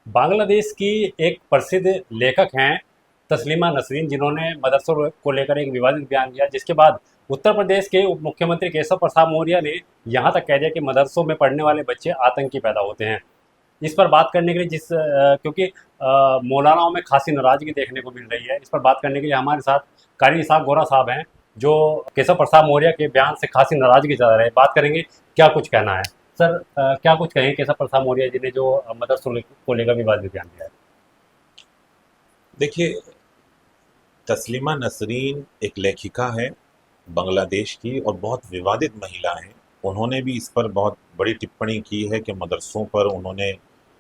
बांग्लादेश की एक प्रसिद्ध लेखक हैं तस्लीमा नसरीन, जिन्होंने मदरसों को लेकर एक विवादित बयान दिया, जिसके बाद उत्तर प्रदेश के उप मुख्यमंत्री केशव प्रसाद मौर्य ने यहाँ तक कह दिया कि मदरसों में पढ़ने वाले बच्चे आतंकी पैदा होते हैं। इस पर बात करने के लिए क्योंकि मौलानाओं में खासी नाराजगी देखने को मिल रही है, इस पर बात करने के लिए हमारे साथ कारी इसाक गोरा साहब हैं, जो केशव प्रसाद मौर्य के बयान से खासी नाराजगी जता रहे हैं। बात करेंगे क्या कुछ कहना है। सर, क्या कुछ कहें केशव प्रसाद मौर्य जी ने जो मदरसों को लेकर विवादित बयान दिया है। देखिए, तस्लीमा नसरीन एक लेखिका है बांग्लादेश की और बहुत विवादित महिला हैं। उन्होंने भी इस पर बहुत बड़ी टिप्पणी की है कि मदरसों पर उन्होंने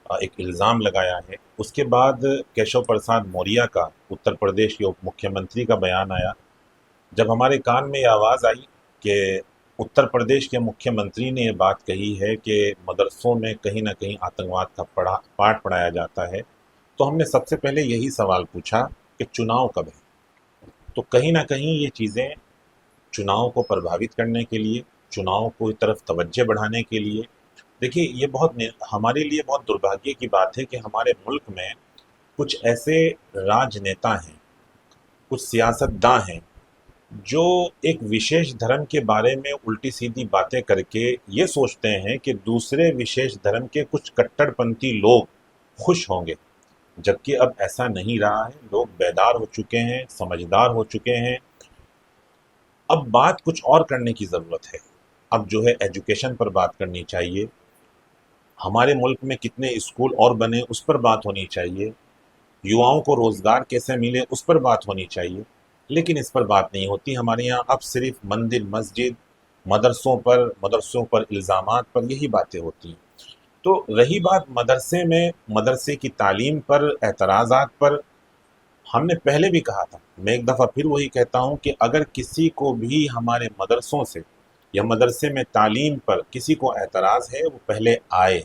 एक इल्ज़ाम लगाया है। उसके बाद केशव प्रसाद मौर्य का, उत्तर प्रदेश के उप मुख्यमंत्री का बयान आया। जब हमारे कान में ये आवाज़ आई कि उत्तर प्रदेश के मुख्यमंत्री ने ये बात कही है कि मदरसों में कहीं न कहीं आतंकवाद का पाठ पढ़ाया जाता है, तो हमने सबसे पहले यही सवाल पूछा कि चुनाव कब है। तो कहीं ना कहीं ये चीज़ें चुनाव को प्रभावित करने के लिए, चुनाव को तरफ तवज्जो बढ़ाने के लिए। देखिए, ये हमारे लिए बहुत दुर्भाग्य की बात है कि हमारे मुल्क में कुछ ऐसे राजनेता हैं, कुछ सियासतदान हैं, जो एक विशेष धर्म के बारे में उल्टी सीधी बातें करके ये सोचते हैं कि दूसरे विशेष धर्म के कुछ कट्टरपंथी लोग खुश होंगे। जबकि अब ऐसा नहीं रहा है। लोग बेदार हो चुके हैं, समझदार हो चुके हैं। अब बात कुछ और करने की ज़रूरत है। अब जो है एजुकेशन पर बात करनी चाहिए। हमारे मुल्क में कितने स्कूल और बने उस पर बात होनी चाहिए। युवाओं को रोज़गार कैसे मिले उस पर बात होनी चाहिए। लेकिन इस पर बात नहीं होती हमारे यहाँ। अब सिर्फ मंदिर मस्जिद, मदरसों पर इल्ज़ामात पर यही बातें होती हैं। तो रही बात मदरसे में, मदरसे की तालीम पर, एतराज़ात पर, हमने पहले भी कहा था, मैं एक दफ़ा फिर वही कहता हूँ कि अगर किसी को भी हमारे मदरसों से या मदरसे में तालीम पर किसी को एतराज़ है, वो पहले आए,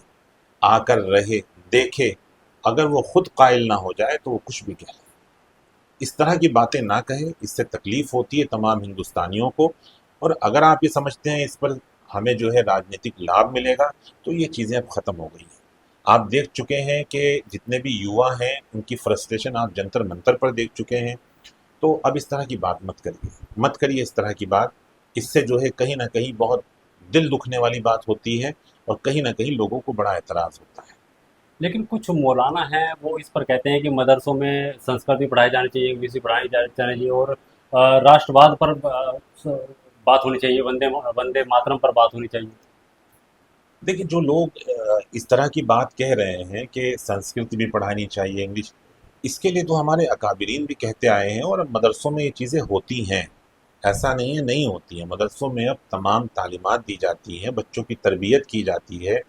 आकर रहे, देखे। अगर वो खुद कायल ना हो जाए तो वो कुछ भी कह ले। इस तरह की बातें ना कहे, इससे तकलीफ़ होती है तमाम हिंदुस्तानियों को। और अगर आप ये समझते हैं इस पर हमें जो है राजनीतिक लाभ मिलेगा, तो ये चीज़ें अब ख़त्म हो गई हैं। आप देख चुके हैं कि जितने भी युवा हैं उनकी फ्रस्ट्रेशन आप जंतर मंतर पर देख चुके हैं। तो अब इस तरह की बात मत करिए, मत करिए इस तरह की बात। इससे जो है कहीं ना कहीं बहुत दिल दुखने वाली बात होती है और कहीं ना कहीं लोगों को बड़ा एतराज़ होता है। लेकिन कुछ मौलाना हैं, वो इस पर कहते हैं कि मदरसों में संस्कृत भी पढ़ाई जानी चाहिए, इंग्लिश भी जानी चाहिए, और राष्ट्रवाद पर बात होनी चाहिए, वंदे वंदे मातरम पर बात होनी चाहिए। देखिए, जो लोग इस तरह की बात कह रहे हैं कि संस्कृत भी पढ़ानी चाहिए, इंग्लिश, इसके लिए तो हमारे अकाबिरीन भी कहते आए हैं और मदरसों में ये चीज़ें होती हैं। ऐसा नहीं है नहीं होती हैं। मदरसों में अब तमाम तालीमात दी जाती हैं, बच्चों की तरबियत की जाती है।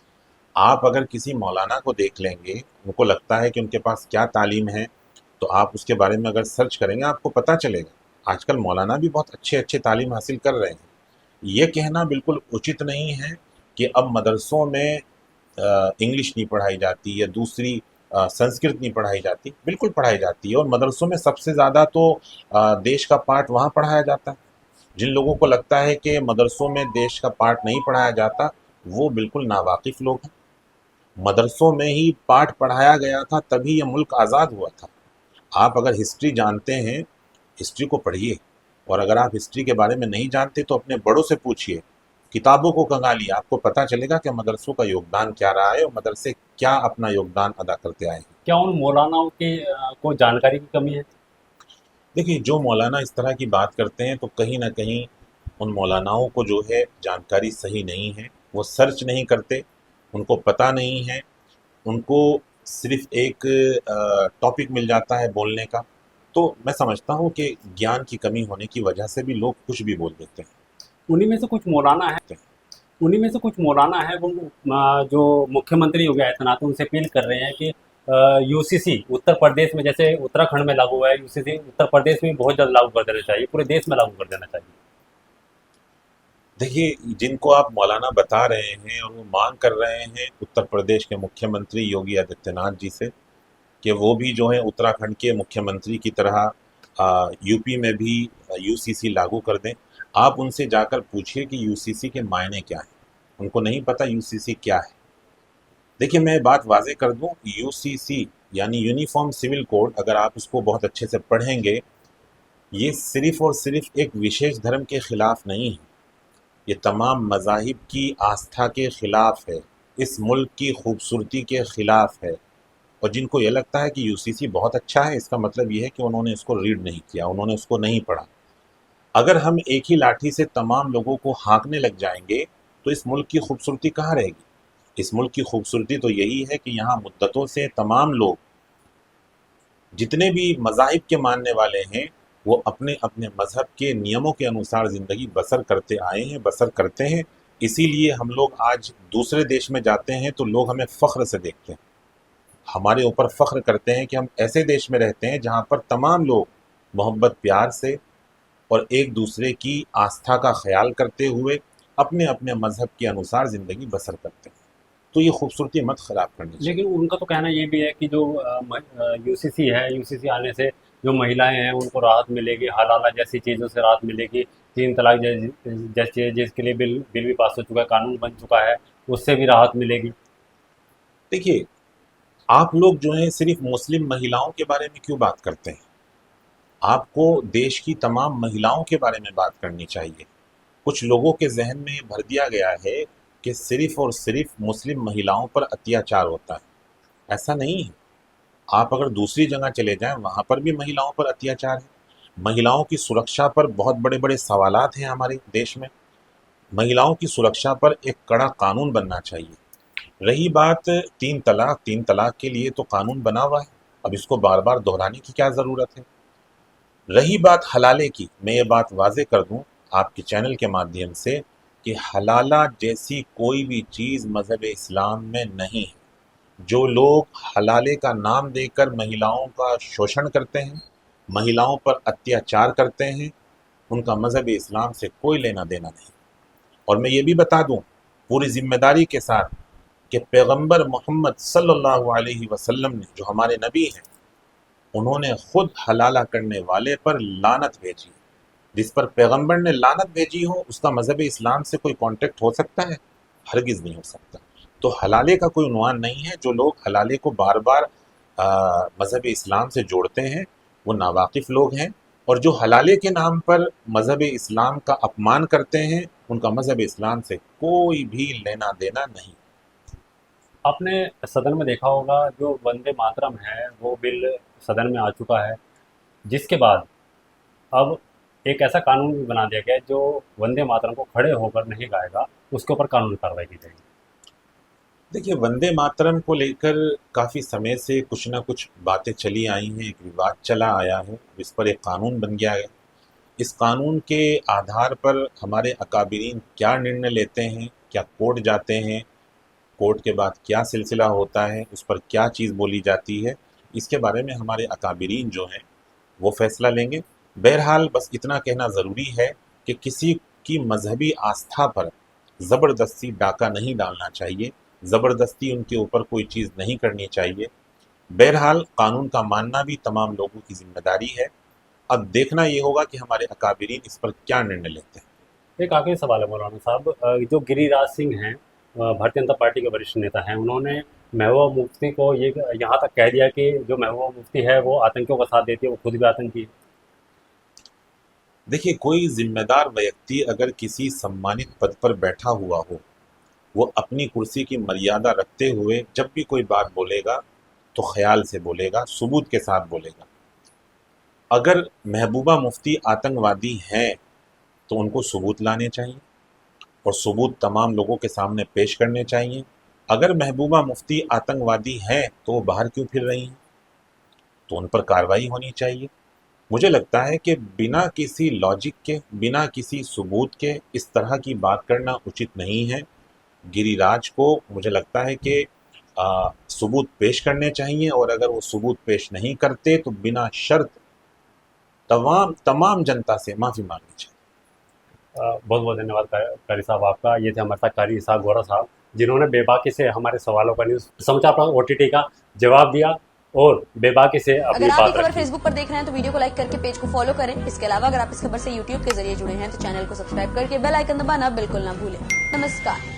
आप अगर किसी मौलाना को देख लेंगे, उनको लगता है कि उनके पास क्या तालीम है, तो आप उसके बारे में अगर सर्च करेंगे आपको पता चलेगा। आजकल मौलाना भी बहुत अच्छे अच्छे तालीम हासिल कर रहे हैं। ये कहना बिल्कुल उचित नहीं है कि अब मदरसों में इंग्लिश नहीं पढ़ाई जाती या दूसरी संस्कृत नहीं पढ़ाई जाती। बिल्कुल पढ़ाई जाती है और मदरसों में सबसे ज़्यादा तो देश का पाठ वहाँ पढ़ाया जाता है। जिन लोगों को लगता है कि मदरसों में देश का पाठ नहीं पढ़ाया जाता, वो बिल्कुल नावाकिफ़ लोग हैं। मदरसों में ही पाठ पढ़ाया गया था, तभी ये मुल्क आज़ाद हुआ था। आप अगर हिस्ट्री जानते हैं, हिस्ट्री को पढ़िए। और अगर आप हिस्ट्री के बारे में नहीं जानते तो अपने बड़ों से पूछिए, किताबों को खंगालिए, आपको पता चलेगा कि मदरसों का योगदान क्या रहा है और मदरसे क्या अपना योगदान अदा करते आए हैं। क्या उन मौलानाओं के को जानकारी की कमी है? देखिए, जो मौलाना इस तरह की बात करते हैं तो कहीं ना कहीं उन मौलानाओं को जो है जानकारी सही नहीं है। वो सर्च नहीं करते, उनको पता नहीं है। उनको सिर्फ एक टॉपिक मिल जाता है बोलने का। तो मैं समझता हूँ कि ज्ञान की कमी होने की वजह से भी लोग कुछ भी बोल देते उन्हीं में से कुछ मौलाना है हैं। उन्हीं में से कुछ मौलाना है वो जो मुख्यमंत्री योगी आदित्यनाथ हैं, उनसे अपील कर रहे हैं कि यूसीसी उत्तर प्रदेश में जैसे उत्तराखंड में लागू हुआ है, यूसीसी उत्तर प्रदेश में भी बहुत जल्द लागू कर देना चाहिए, पूरे देश में लागू कर देना चाहिए। देखिए, जिनको आप मौलाना बता रहे हैं और वो मांग कर रहे हैं उत्तर प्रदेश के मुख्यमंत्री योगी आदित्यनाथ जी से कि वो भी जो है उत्तराखंड के मुख्यमंत्री की तरह यूपी में भी यूसीसी लागू कर दें। आप उनसे जाकर पूछिए कि यूसीसी के मायने क्या हैं। उनको नहीं पता यूसीसी क्या है। देखिए, मैं बात वाज़ेह कर दूँ, यूसीसी यानी यूनिफ़ॉर्म सिविल कोड अगर आप उसको बहुत अच्छे से पढ़ेंगे, ये सिर्फ़ और सिर्फ़ एक विशेष धर्म के खिलाफ़ नहीं है, ये तमाम मज़ाहिब की आस्था के खिलाफ़ है, इस मुल्क की खूबसूरती के खिलाफ़ है। और जिनको ये लगता है कि यूसीसी बहुत अच्छा है, इसका मतलब ये है कि उन्होंने इसको रीड नहीं किया, उन्होंने उसको नहीं पढ़ा। अगर हम एक ही लाठी से तमाम लोगों को हाँकने लग जाएंगे तो इस मुल्क की खूबसूरती कहाँ रहेगी। इस मुल्क की खूबसूरती तो यही है कि यहाँ मुद्दतों से तमाम लोग जितने भी मज़ाहिब के मानने वाले हैं वो अपने अपने मज़हब के नियमों के अनुसार ज़िंदगी बसर करते आए हैं, बसर करते हैं। इसीलिए हम लोग आज दूसरे देश में जाते हैं तो लोग हमें फ़ख्र से देखते हैं, हमारे ऊपर फ़ख्र करते हैं कि हम ऐसे देश में रहते हैं जहाँ पर तमाम लोग मोहब्बत प्यार से और एक दूसरे की आस्था का ख्याल करते हुए अपने अपने मज़हब के अनुसार ज़िंदगी बसर करते हैं। तो ये खूबसूरती मत ख़राब करनी चाहिए। लेकिन उनका तो कहना ये भी है कि जो यूसीसी है, यूसीसी आने से जो महिलाएं हैं उनको राहत मिलेगी, हलाला जैसी चीज़ों से राहत मिलेगी, तीन तलाक जैसे जिसके लिए बिल बिल भी पास हो चुका है, कानून बन चुका है, उससे भी राहत मिलेगी। देखिए, आप लोग जो हैं सिर्फ मुस्लिम महिलाओं के बारे में क्यों बात करते हैं? आपको देश की तमाम महिलाओं के बारे में बात करनी चाहिए। कुछ लोगों के जहन में ये भर दिया गया है कि सिर्फ और सिर्फ मुस्लिम महिलाओं पर अत्याचार होता है। ऐसा नहीं है। आप अगर दूसरी जगह चले जाएं वहाँ पर भी महिलाओं पर अत्याचार है। महिलाओं की सुरक्षा पर बहुत बड़े बड़े सवालात हैं हमारे देश में। महिलाओं की सुरक्षा पर एक कड़ा कानून बनना चाहिए। रही बात तीन तलाक के लिए तो कानून बना हुआ है, अब इसको बार बार दोहराने की क्या ज़रूरत है। रही बात हलाले की, मैं ये बात वाज़ेह कर दूं आपके चैनल के माध्यम से कि हलाला जैसी कोई भी चीज़ मज़हब इस्लाम में नहीं है। जो लोग हलाले का नाम देकर महिलाओं का शोषण करते हैं, महिलाओं पर अत्याचार करते हैं, उनका मज़हब इस्लाम से कोई लेना देना नहीं। और मैं ये भी बता दूं पूरी ज़िम्मेदारी के साथ कि पैगंबर मोहम्मद सल्लल्लाहु अलैहि वसल्लम ने, जो हमारे नबी हैं, उन्होंने खुद हलाला करने वाले पर लानत भेजी। जिस पर पैगंबर ने लानत भेजी हो उसका मज़हब इस्लाम से कोई कांटेक्ट हो सकता है? हरगिज़ नहीं हो सकता। तो हलाले का कोई उन्वान नहीं है। जो लोग हलाले को बार बार मज़हब इस्लाम से जोड़ते हैं वो नावाकिफ़ लोग हैं, और जो हलाले के नाम पर मज़हब इस्लाम का अपमान करते हैं उनका मज़हब इस्लाम से कोई भी लेना देना नहीं। आपने सदन में देखा होगा जो वंदे मातरम है वो बिल सदन में आ चुका है, जिसके बाद अब एक ऐसा कानून भी बना दिया गया है जो वंदे मातरम को खड़े होकर नहीं गाएगा उसके ऊपर कानूनी कार्रवाई की जाएगी। देखिए, वंदे मातरम को लेकर काफ़ी समय से कुछ ना कुछ बातें चली आई हैं, एक विवाद चला आया है, इस पर एक कानून बन गया है। इस कानून के आधार पर हमारे अकाबिरीन क्या निर्णय लेते हैं, क्या कोर्ट जाते हैं, कोर्ट के बाद क्या सिलसिला होता है, उस पर क्या चीज़ बोली जाती है, इसके बारे में हमारे अकाबिरीन जो हैं वो फैसला लेंगे। बहरहाल बस इतना कहना ज़रूरी है कि किसी की मजहबी आस्था पर ज़बरदस्ती डाका नहीं डालना चाहिए, ज़बरदस्ती उनके ऊपर कोई चीज़ नहीं करनी चाहिए। बहरहाल कानून का मानना भी तमाम लोगों की जिम्मेदारी है। अब देखना ये होगा कि हमारे अकाबिरीन इस पर क्या निर्णय लेते हैं। एक आखिरी सवाल है मौलाना साहब, जो गिरिराज सिंह हैं, भारतीय जनता पार्टी के वरिष्ठ नेता हैं, उन्होंने महबूबा मुफ्ती को ये यहाँ तक कह दिया कि जो महबूबा मुफ्ती है वो आतंकियों का साथ देती है, वो खुद भी आतंकी है। देखिए, कोई जिम्मेदार व्यक्ति अगर किसी सम्मानित पद पर बैठा हुआ हो, वो अपनी कुर्सी की मर्यादा रखते हुए जब भी कोई बात बोलेगा तो ख्याल से बोलेगा, सबूत के साथ बोलेगा। अगर महबूबा मुफ्ती आतंकवादी हैं तो उनको सबूत लाने चाहिए और सबूत तमाम लोगों के सामने पेश करने चाहिए। अगर महबूबा मुफ्ती आतंकवादी हैं तो वो बाहर क्यों फिर रही हैं, तो उन पर कार्रवाई होनी चाहिए। मुझे लगता है कि बिना किसी लॉजिक के, बिना किसी सबूत के इस तरह की बात करना उचित नहीं है। गिरिराज को मुझे लगता है कि सबूत पेश करने चाहिए, और अगर वो सबूत पेश नहीं करते तो बिना शर्त तमाम तमाम जनता से माफ़ी मांगनी चाहिए। बहुत बहुत धन्यवाद कारी साहब आपका। ये थे हमारे साथ कारी साहब गौरव साहब, जिन्होंने बेबाकी से हमारे सवालों का न्यूज़ समाचार पर ओटीटी का जवाब दिया और बेबाकी से अपनी अगर आप ये बात खबर रखी। फेसबुक पर देख रहे हैं तो वीडियो को लाइक करके पेज को फॉलो करें। इसके अलावा अगर आप इस खबर से यूट्यूब के जरिए जुड़े हैं तो चैनल को सब्सक्राइब करके बेल आइकन दबाना बिल्कुल ना भूलें। नमस्कार।